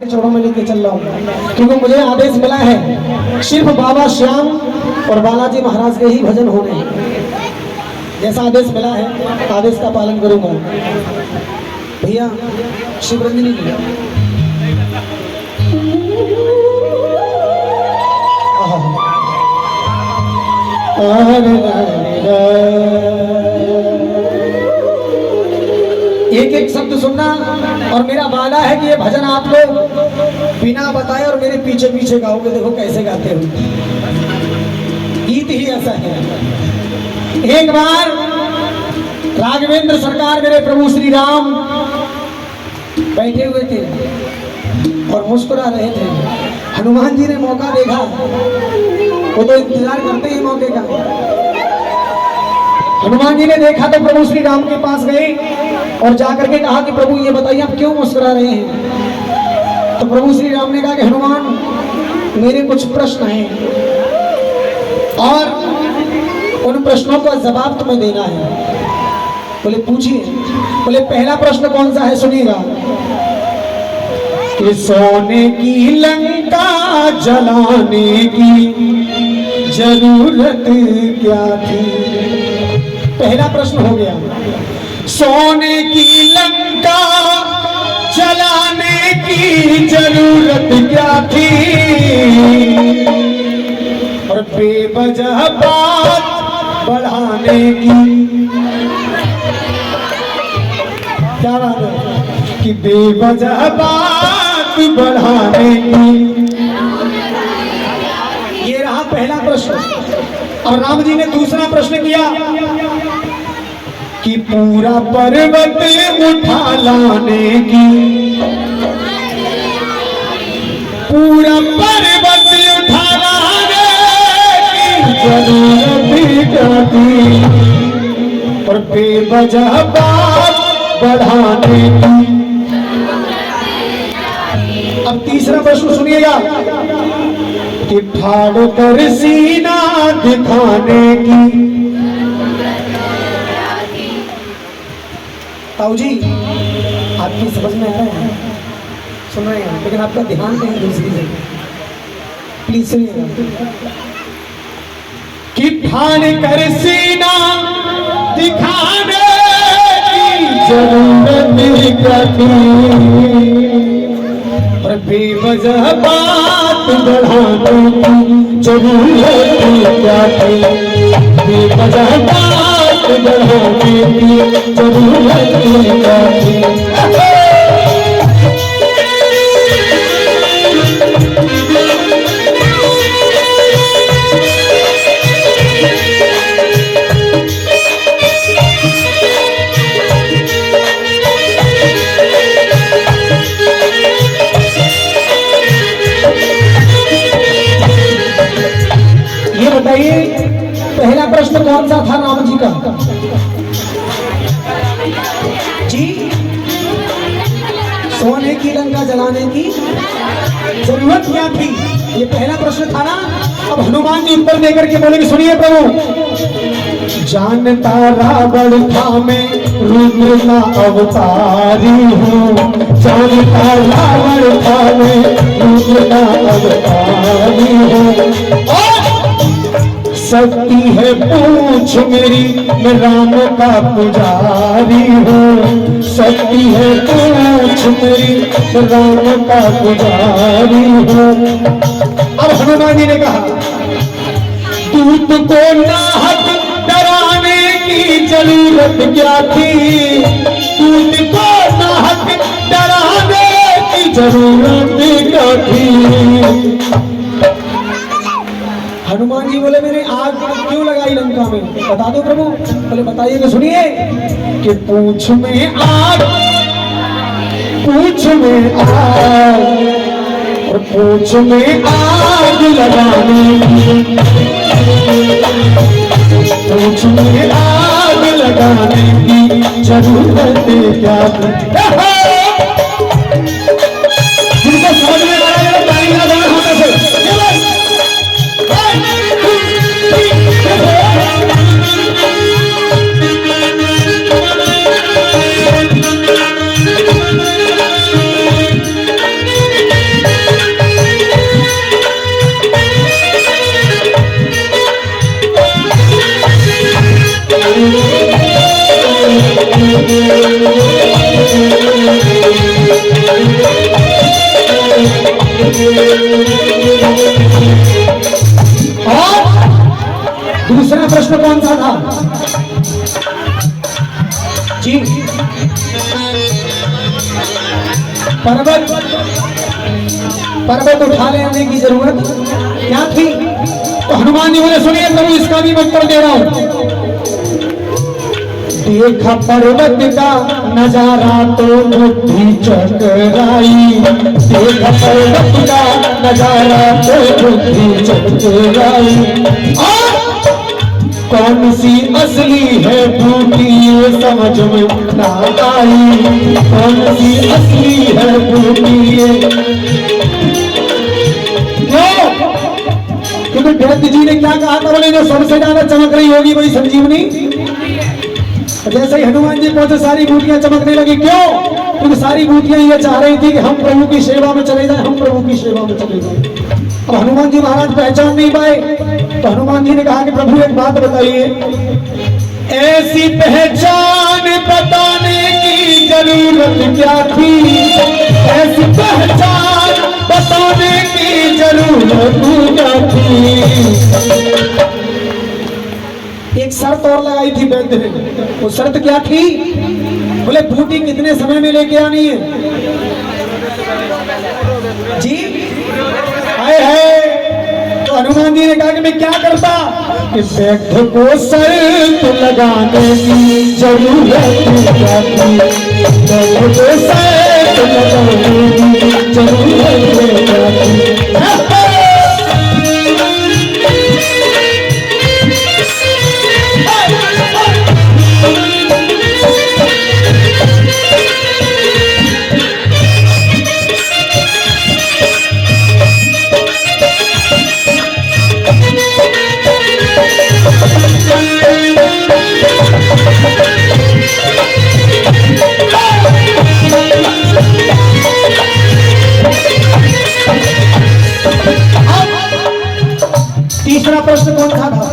चौड़ों में लेके चल रहा हूँ, क्योंकि मुझे आदेश मिला है सिर्फ बाबा श्याम और बालाजी महाराज के ही भजन होने हैं। जैसा आदेश मिला है आदेश का पालन करूंगा। भैया शिवरंजनी भैया, एक एक शब्द सुनना और मेरा वादा है कि ये भजन आप लोग बिना बताए और मेरे पीछे पीछे गाओगे। देखो कैसे गाते हो, गीत ही ऐसा है। एक बार राघवेंद्र सरकार मेरे प्रभु श्री राम बैठे हुए थे और मुस्कुरा रहे थे। हनुमान जी ने मौका देखा, वो तो इंतजार करते ही मौके का। हनुमान जी ने देखा तो प्रभु श्री राम के पास गए और जाकर के कहा कि प्रभु ये बताइए आप क्यों मुस्कुरा रहे हैं। तो प्रभु श्री राम ने कहा कि हनुमान मेरे कुछ प्रश्न हैं और उन प्रश्नों का जवाब तुम्हें देना है। बोले पूछिए। बोले पहला प्रश्न कौन सा है, सुनिएगा। कि सोने की लंका जलाने की जरूरत क्या थी। पहला प्रश्न हो गया, सोने की लंका जलाने की जरूरत क्या थी और बेवजह बात बढ़ाने की क्या बात है कि बेवजह बात बढ़ाने की। ये रहा पहला प्रश्न। और राम जी ने दूसरा प्रश्न किया कि पूरा पर्वत उठा लाने की, पूरा पर्वत उठा लाने की जरूरत क्या थी और बेवजह बात बढ़ाने की। अब तीसरा प्रश्न सुनिएगा कि फाड़ कर सीना दिखाने की। ताऊ जी आपकी समझ में आ रहा है, सुन रहे हैं, लेकिन आपका ध्यान कहीं दूसरी जगह, प्लीज सुनिएगा। कि फाड़ कर सीना दिखाने की जरूरत क्या थी और बेवजह बात बढ़ाने की जरूरत क्या थी। बेवजह बात बढ़ाने की जरूरत क्या थी। बताइए पहला प्रश्न कौन सा था राम जी का जी। सोने की लंका जलाने की जरूरत क्या थी, ये पहला प्रश्न था ना। अब हनुमान जी उत्तर देकर के बोलेंगे, सुनिए प्रभु। जानता रावण था मैं रुद्र का अवतारी हूँ, जानता रावण था मैं रुद्र का अवतारी हूँ। शक्ति है पूछ मेरी मैं राम का पुजारी हूँ, शक्ति है पूछ मेरी मैं राम का पुजारी हूँ। अब हनुमान जी ने कहा दूत को नाहक डराने की जरूरत क्या थी, दूत को नाहक डराने की जरूरत क्या थी। हनुमान जी बोले मैंने आग क्यों लगाई लंका में, बता दो प्रभु। बोले बताइए तो सुनिए कि पूछ में आग, पूछ में आग और पूछ में आग लगाने की, पूछ में आग लगाने की जरूरत क्या थी। जिनको समझ में आ रहा है टाइम लगा होता से और दूसरा प्रश्न कौन सा था जी? पर्वत पर्वत उठा लेने की जरूरत क्या थी? तो हनुमान जी बोले सुनिए प्रभु इसका भी उत्तर दे रहा हूं। देखा पर्वत का नजारा तो बुद्धि चकराई, देखा पर्वत का नजारा तो बुद्धि चकराई। कौन सी असली है बूटी ये समझ में ना आई, कौन सी असली है बूटी ये। क्यों? क्योंकि वैद्य जी ने क्या कहा था? बोले जो सबसे ज्यादा चमक रही होगी वही संजीवनी। जैसे ही हनुमान जी पहुंचे सारी बूटियां चमकने लगी। क्यों? क्योंकि सारी बूटियां ये चाह रही थी कि हम प्रभु की सेवा में चले जाएं, हम प्रभु की सेवा में चले जाएं। अब हनुमान जी महाराज पहचान नहीं पाए तो हनुमान जी ने कहा कि प्रभु एक बात बताइए, ऐसी पहचान बताने की जरूरत क्या थी, ऐसी पहचान बताने की जरूरत क्या थी। एक शर्त और लगाई थी वैद्य ने, वो शर्त क्या थी? बोले बूटी कितने समय में लेके आनी है जी? आए है तो हनुमान जी ने कहा कि मैं क्या करता कि वैद्य को शर्त लगाने की जरूरत क्या थी, वैद्य को शर्त लगाने की जरूरत क्या थी। तीसरा प्रश्न कौन सा था?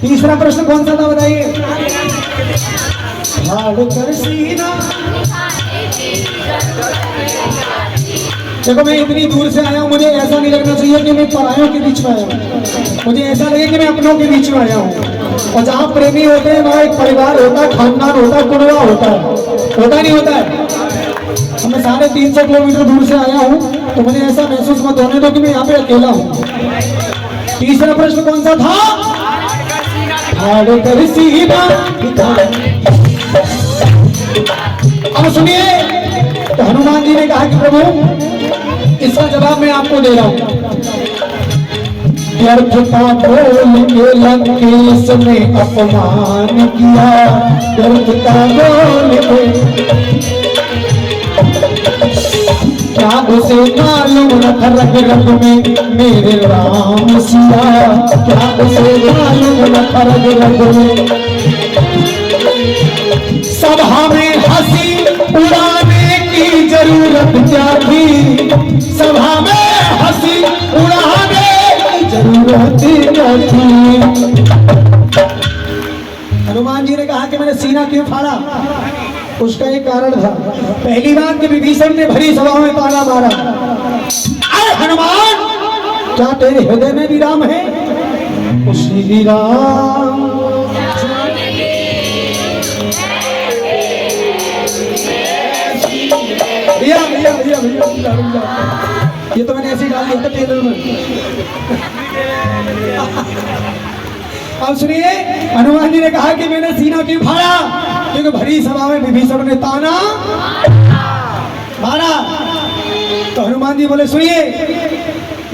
तीसरा प्रश्न कौन सा था बताइए? फाड़ कर सीना। देखो मैं इतनी दूर से आया हूँ, मुझे ऐसा नहीं लगना चाहिए कि मैं परायों के बीच में आया हूँ, मुझे ऐसा लगे कि मैं अपनों के बीच में आया हूँ। और जहाँ प्रेमी होते हैं वहाँ एक परिवार होता है, खानदान होता है, कुनवा होता नहीं होता है। मैं 350 किलोमीटर दूर से आया हूँ तो मुझे ऐसा महसूस मत होने दो कि मैं यहाँ पे अकेला हूँ। तीसरा प्रश्न कौन सा था? अब सुनिए, तो हनुमान जी ने कहा कि प्रभु इसका जवाब मैं आपको दे रहा हूँ। व्यर्थता बोल के लंकेश ने अपमान किया, व्यर्थता बोल के क्या उसे मालूम न था रग रग में मेरे राम सिया, क्या उसे मालूम न था रग रग में। सभा में हंसी उड़ाने की जरूरत क्या थी, सभा में हंसी उड़ाने की जरूरत क्या थी। हनुमान जी ने कहा कि मैंने सीना क्यों फाड़ा? उसका एक कारण था। पहली बात कि विभीषण ने भरी सभा में ताना मारा, अरे हनुमान क्या तेरे हृदय में भी राम है? श्री राम भैया भैया भैया भैया ये तो मैंने ऐसे ही डाल दिया था टेलर में। अब सुनिए, हनुमान जी ने कहा कि मैंने सीना क्यों फाड़ा? क्योंकि भरी सभा में विभीषण ने ताना मारा। तो हनुमान जी बोले सुनिए,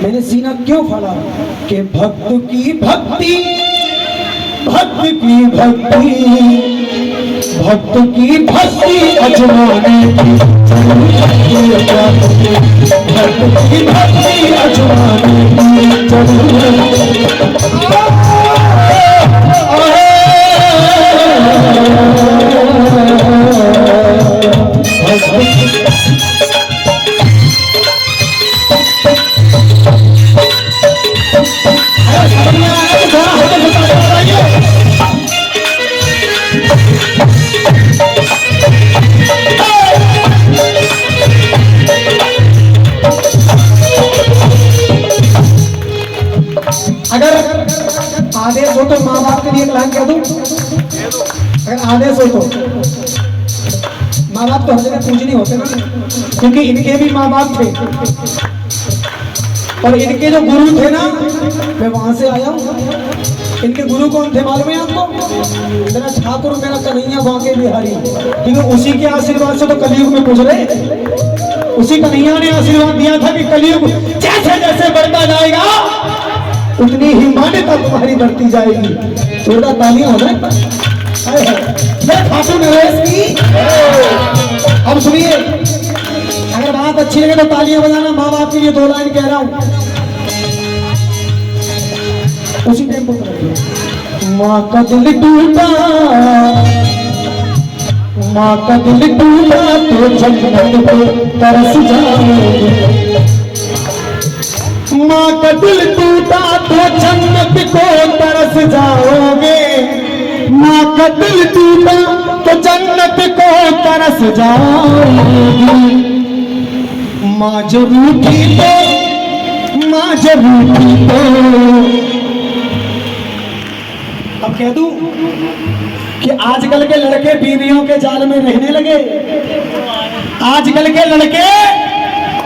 मैंने सीना क्यों फाड़ा? कि भक्त की भक्ति, भक्त की भक्ति, भक्त की भक्ति अजमाने की, भक्त की भक्ति अजमाने की जरूरत। को तो माँ बाप तो हर जगह पूजनीय होते ना, क्योंकि इनके भी माँ बाप थे और इनके जो गुरु थे ना, मैं वहां से आया हूँ। इनके गुरु कौन थे मालूम है आपको? मेरा ठाकुर, मेरा कन्हैया बांके बिहारी, क्योंकि उसी के आशीर्वाद से तो कलयुग में गुजरे। उसी कन्हैया ने आशीर्वाद दिया था कि कलयुग जैसे जैसे बढ़ता जाएगा उतनी ही मान्यता तुम्हारी बढ़ती जाएगी। थोड़ा तालियां हो जाए। ठाकुर नरेश की। अब सुनिए, अगर बात अच्छी लगे तो तालियां बजाना। माँ बाप के लिए 2 लाइन कह रहा हूं, उसी टेम्पो पर। माँ का दिल टूटा, माँ का दिल टूटा तो जन्नत को तरस जाओगे। माँ का दिल टूटा तो जन्नत को तरस जाओगे। माँ का दिल टूटा तो जन्नत को तरस जाओगे। माँ जो रूठी तो, माँ जो रूठी तो, अब कह दूं कि आजकल के लड़के बीवियों के जाल में रहने लगे। आजकल के लड़के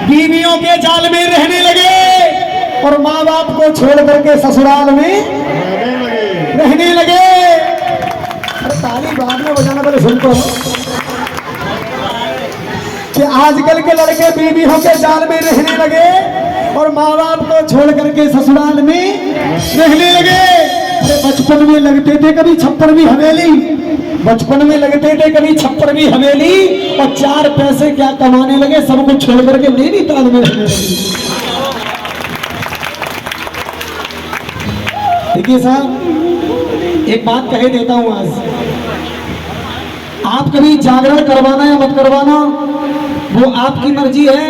बीवियों के जाल में रहने लगे और माँ बाप को छोड़ करके ससुराल में रहने लगे। अरे ताली बाद में बजाना, पहले सुनको कि आजकल के लड़के बीवियों के जाल में रहने लगे और माँ बाप को छोड़ करके ससुराल में रहने लगे। बचपन में लगते थे कभी छप्पर भी हवेली, बचपन में लगते थे कभी छप्पर भी हवेली और 4 पैसे क्या कमाने लगे, सब कुछ छोड़ करके नैनीताल में रहने लगे। देखिए साहब, एक बात कह देता हूं आज, आप कभी जागरण करवाना या मत करवाना वो आपकी मर्जी है,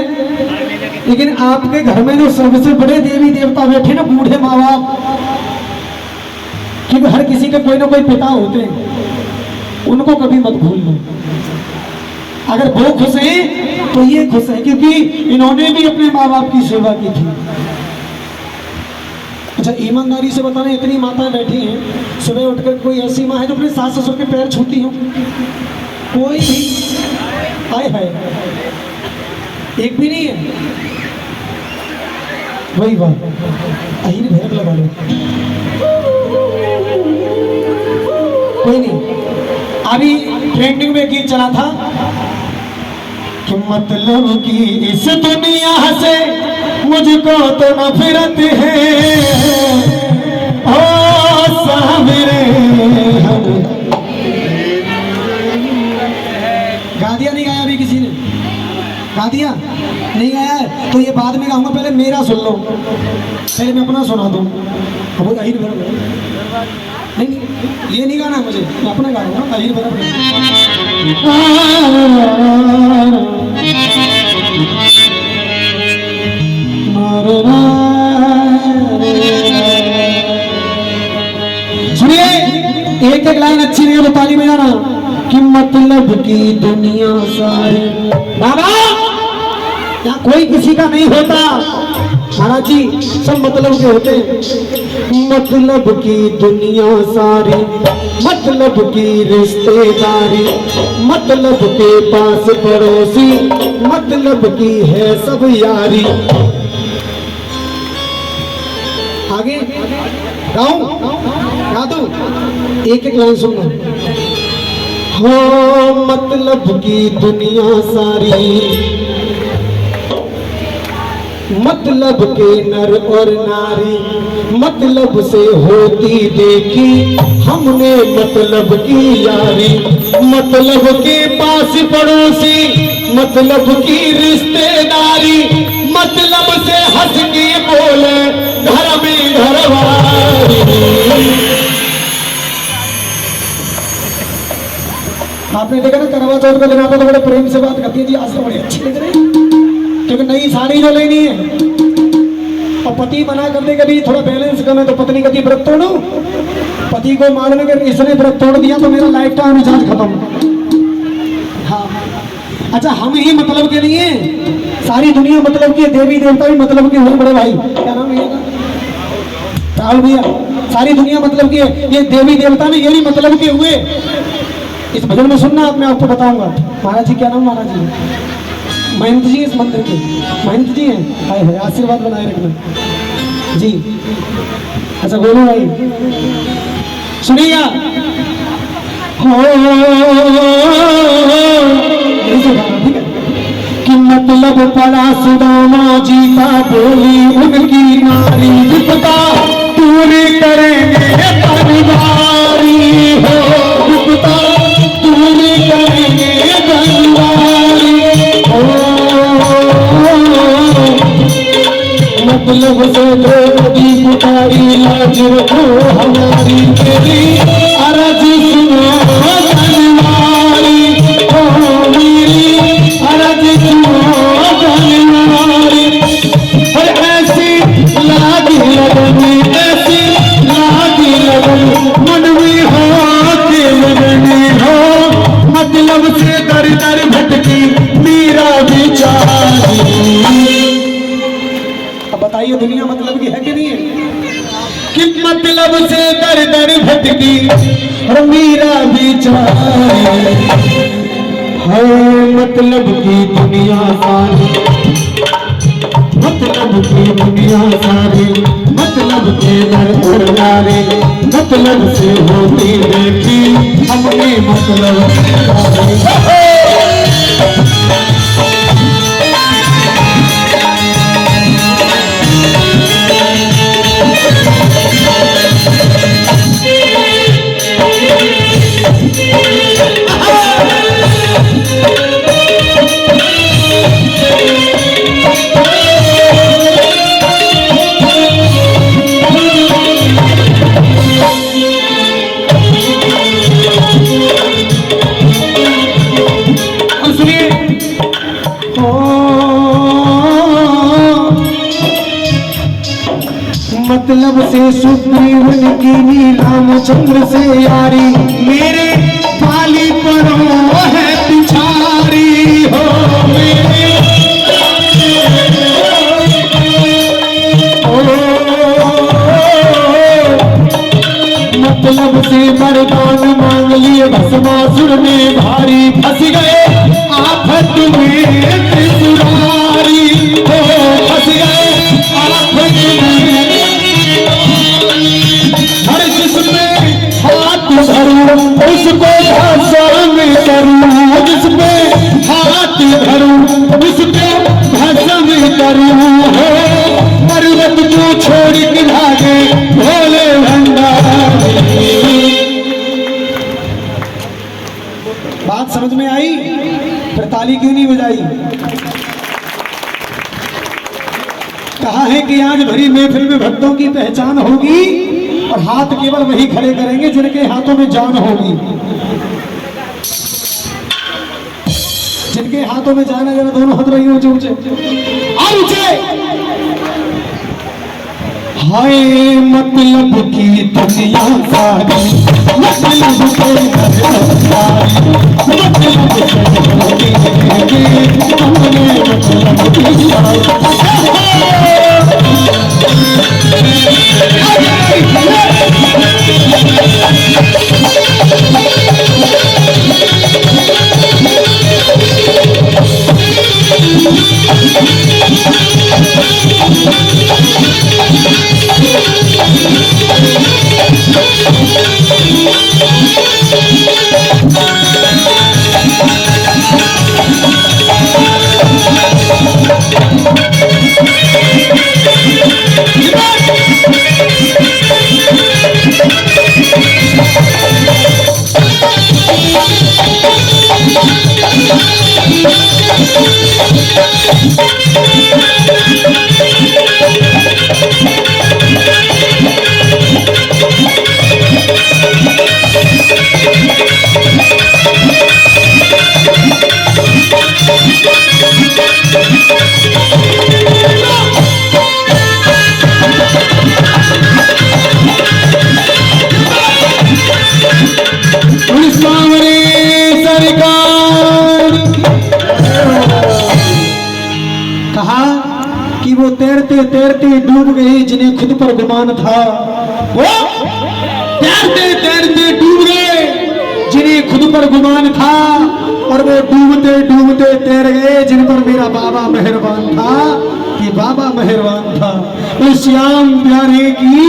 लेकिन आपके घर में जो सबसे बड़े देवी देवता बैठे ना, बूढ़े माँ बाप, क्योंकि हर किसी के कोई ना कोई पिता होते हैं, उनको कभी मत भूलना। अगर वो खुश हैं तो ये खुश है, क्योंकि इन्होंने भी अपने माँ बाप की सेवा की थी। अच्छा, ईमानदारी से बताना, इतनी माताएं बैठी हैं, सुबह उठकर कोई ऐसी माँ है जो अपने सास ससुर के पैर छूती हो? कोई भी? आए हाय, एक भी नहीं है। वही बात, अहीर भैरव लगा लो, कोई नहीं। अभी ट्रेंडिंग में गीत चला था कि मतलब कि इस दुनिया से मुझको तो नफरत है, ओ सावरे। गा दिया नहीं गाया अभी किसी ने? गा दिया नहीं गाया है तो ये बाद में गाऊंगा, पहले मेरा सुन लो, पहले मैं अपना सुना दूं। वो अहीर भैरव नहीं, ये नहीं गाना मुझे, मैं अपना गा रहा हूँ। अहीर भैरव सुनिए, एक एक लाइन अच्छी नहीं है तो ताली बजाना। कि मतलब की दुनिया सारी, बाबा यहाँ कोई किसी का नहीं होता महाराज जी, सब मतलब के होते हैं। मतलब की दुनिया सारी, मतलब की रिश्तेदारी, मतलब के पास पड़ोसी, मतलब की है सब यारी। आगे गाऊं? गा दूं? एक एक लाइन सुनना। हाँ, मतलब की दुनिया सारी, मतलब के नर और नारी, मतलब से होती देखी हमने मतलब की यारी, मतलब के पास पड़ोसी, मतलब की रिश्तेदारी, मतलब से हंस के बोले घर में घरवारी। आपने देखा ना, करवा चौथ का दिन आपको तो बड़े प्रेम से बात करती है जी, आज तो बड़ी अच्छी लग रही है, क्योंकि नई साड़ी जो लेनी है और पति मना कर दे कभी थोड़ा बैलेंस कम है तो पत्नी कहती व्रत तोड़ो। पति को मालूम है कि इसने व्रत तोड़ दिया तो मेरा लाइफ टाइम रिचार्ज खत्म। हाँ, अच्छा, हम ही मतलब के नहीं है, सारी दुनिया मतलब की है, देवी देवता भी मतलब के हुए। बड़े भाई क्या नाम है राहुल भैया, सारी दुनिया मतलब की है, ये देवी देवता भी ये भी मतलब के हुए। इस भजन में सुनना, मैं आपको बताऊंगा। महाराज जी क्या नाम? महाराज जी महंत जी इस मंदिर के महंत जी हैं। हाय हाय, आशीर्वाद बनाए रखना जी। अच्छा गोलू भाई सुनिएगा। हो ठीक है कि मतलब पड़ा सुदामा जी का, बोली उनकी नारी विपदा पूरी करेंगे बनवारी हो, विपदा पूरी करेंगे बनवारी हो। मतलब से धोती पुकारी लाज रखो हमारी, तेरी अरज सुनो बनवारी हो, मेरी अरज सुनो बनवारी। और ऐसी लागी लगन, ऐसी लागी लगन मन में हो के लगनी हो, मतलब से दर दर भटकी मेरा विचारी। अब बताइए दुनिया मतलब की है कि नहीं है? कि मतलब से दर दर भटकी और मेरा विचार है, मतलब की दुनिया सारी, मतलब की दुनिया सारी, मतलब के दर उड़ारे, मतलब से होती देखी हमने मतलब। मतलब से सुग्रीव की नीलामचंद्र से यारी, मेरे पाली परो है पिछारी हो, मेरे मतलब से वरदान मांग लिए भस्मासुर में भारी, फंस गए आफत में त्रिपुरारी हो, फंस गए आफत में। हर जिसमें हाथ धरूं उसको भस्म करूं, जिसपे हाथ धरूं उसको भस्म करूं हो, पर्वत को छोड़ के भागे भोले भंडारी। बात समझ में आई? फिर ताली क्यों नहीं बजाई? कहा है कि आज भरी महफिल में भक्तों की पहचान होगी और हाथ केवल वही खड़े करेंगे जिनके हाथों में जान होगी। जिनके हाथों में जान है, जरा दोनों हाथ रही ऊंचे ऊंचे और ऊंचे। हाय मतलब की दुनिया सारी, मतलब के घर सारी, मतलब वो तैरते तैरते डूब गए जिन्हें खुद पर गुमान था। वो तैरते तैरते डूब गए जिन्हें उन्हें खुद पर गुमान था और वो डूबते डूबते तैर गए जिन पर मेरा बाबा मेहरबान था कि बाबा मेहरबान था। श्याम प्यारे की